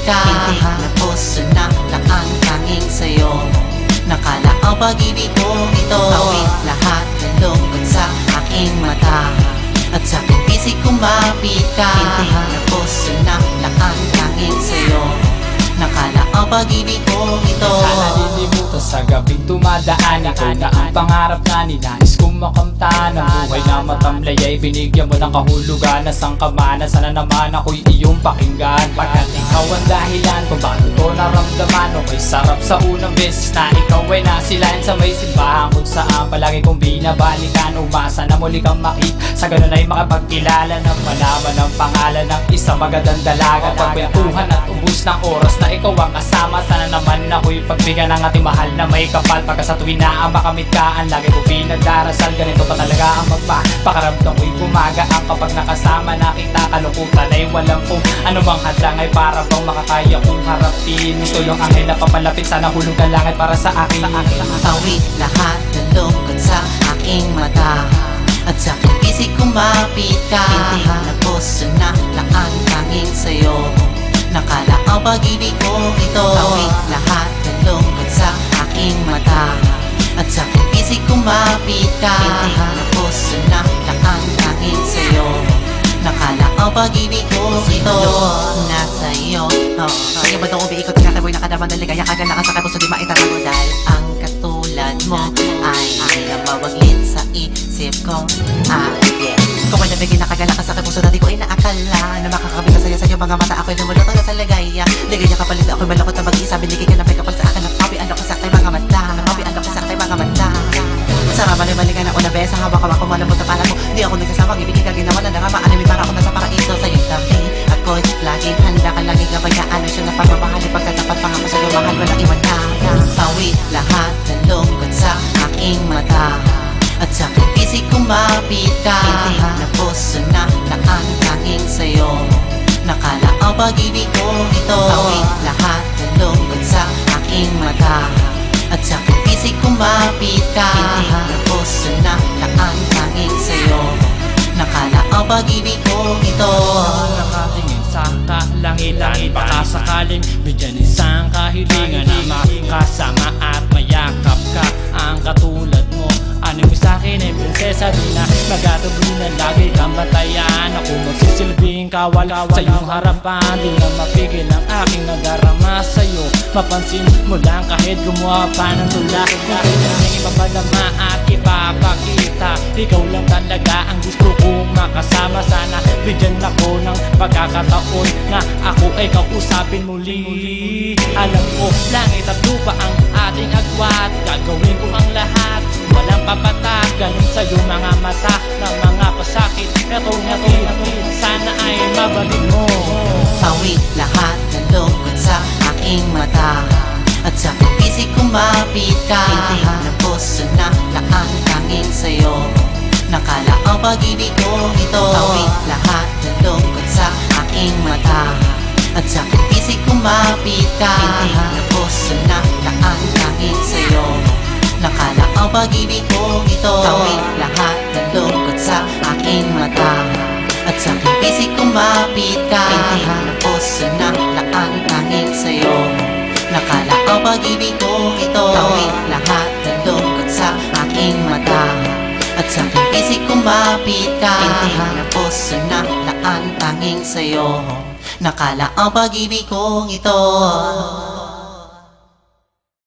ka. Hindi na puso na laan tanging sa'yo. Nakala ang pag-ibig ko ito. Tawid lahat ng lungkot sa aking mata. At sa aking pisig kumapit ka. Hindi na puso na laan tanging sa'yo. Nakala ang pag-ibig ko ito. Nalilimutan sa gabing dumadaan. Ikaw na ang pangarap na ninais kong makamtan. Ang buhay na matamlay ay binigyan mo ng kahulugan. Nasang ka man, sana naman ako'y iyong pakinggan. Pagkat ikaw ang dahilan kung bakit ko naramdaman. O may sarap sa unang beses na ikaw ay nasilayan sa may simbahan kung saan palagi kong binabalikan. Umasa na muli kang makita, sa ganun ay makapagkilala ng malaman ang pangalan ng isang magandang dalaga. Pagkwentuhan at ubus ng oras na ikaw ang kasama. Sana naman ako'y pagbigyan ng ating mahal na may kapal. Pagka sa tuwin na ang makamit ka, ang lagi ko pinagdarasal. Ganito pa talaga ang magpapakaramdam ko'y gumagaan. Kapag nakasama nakita kalungkutan ay walang kung anumang hadlang ay para bang makakaya kong harapin. Gusto yung anghel na papalapit, sana hulog ng langit para sa akin. Tawid lahat ng lungkot sa aking mata. At sa aking pisig kumapit ka. Hindi na puso na laan tanging sa'yo. Nakala ang pag-ibig ko ito. Tawid lahat ng lungkot sa aking mata. At sa aking pisig kumapit ka. Hindi na puso na laan tanging sa'yo. Nakala ang pag-ibig ko ito. Nasa iyo. Sige ba doon umiikot ka, kaboy nakadaman ng ligaya. Kagala ka sa kapuso di maitatago. Dahil ang katulad mo ay na mawaglit sa isip ko. Yeah. Kung may nabigay nakagala ka sa kapuso na di ko inaakala na makakabit na saya sa iyo mga mata. Ako'y lumulot na sa ligaya. Ligaya kapalit ako'y malakot na mag-isa. Binigay ka ng may kapal sa akin. Nagpawi ang sa aking mga mata. Nagpawi ang sa aking mga mata. Sarap mali-mali ka na una besa. Hawak-hawak ko malamot na pala ko. Di ako nagsasama, ibigay ka ginawa na narama. Anime para ako nasa paraiso sa iyong tabi. Ako'y laging handa ka, laging gabayaan. Ay siya na pagmamahali. Pagkatapat pa nga ko sa'yo, mahal walang iwan ka. Tawid lahat ng lungkot sa aking mata. At sa aking pisig kumapit ka. Hindi na puso na laan tanging sa'yo. Nakala ang pag-ibig ko ito. Tawid lahat ng lungkot sa aking mata. At sa aking pisig kumapit ka. Hindi na puso na laan tanging sa'yo. Nakala ang pag-ibig ko ito. Nakatingin sa kalangitan, baka sakaling bigyan isang kahilingan na makasama at mayakap ka. Ang katulad mo, ano mo sa'kin ay prinsesa di na magatuloy na lagi kang batayan. Ako magsisilbing kawal sa iyong harapan. Di na mapigil ang aking nadarama sa'yo. Mapansin mo lang kahit gumawa pa ng tula. Ikaw lang ang ipapadama at ipapakita. Ikaw lang talaga ang gusto kong makasama. Sana bigyan ako ng pagkakataon na ako ay kausapin muli. Alam ko langit at lupa ang ating agwat. Gagawin ko ang lahat, walang papatak. Galing sa'yo mga mata ng mga pasakit. Etong ngiti, sana ay mabalik mo. Tawid lahat ng lungkot sa aking mata. At sa aking pisig kumapit ka. Hindi na puso na laan tanging sa'yo. Nakala ang pag-ibig ko ito. Tawid lahat ng lungkot sa aking mata. At sa aking pisig kumapit ka. Hindi na puso na laan tanging sa'yo. Nakala ang pag-ibig ko ito. Tawid lahat ng lungkot sa aking mata. At sa aking pisig kumapit ka. Hindi na puso na laan tanging sa'yo. Nakala ang pag-ibig ko ito. Tawid lahat ng lungkot sa aking mata. At sa aking pisig kumapit ka. Hindi na puso na laan tanging sa'yo. Nakala ang pag-ibig ko ito.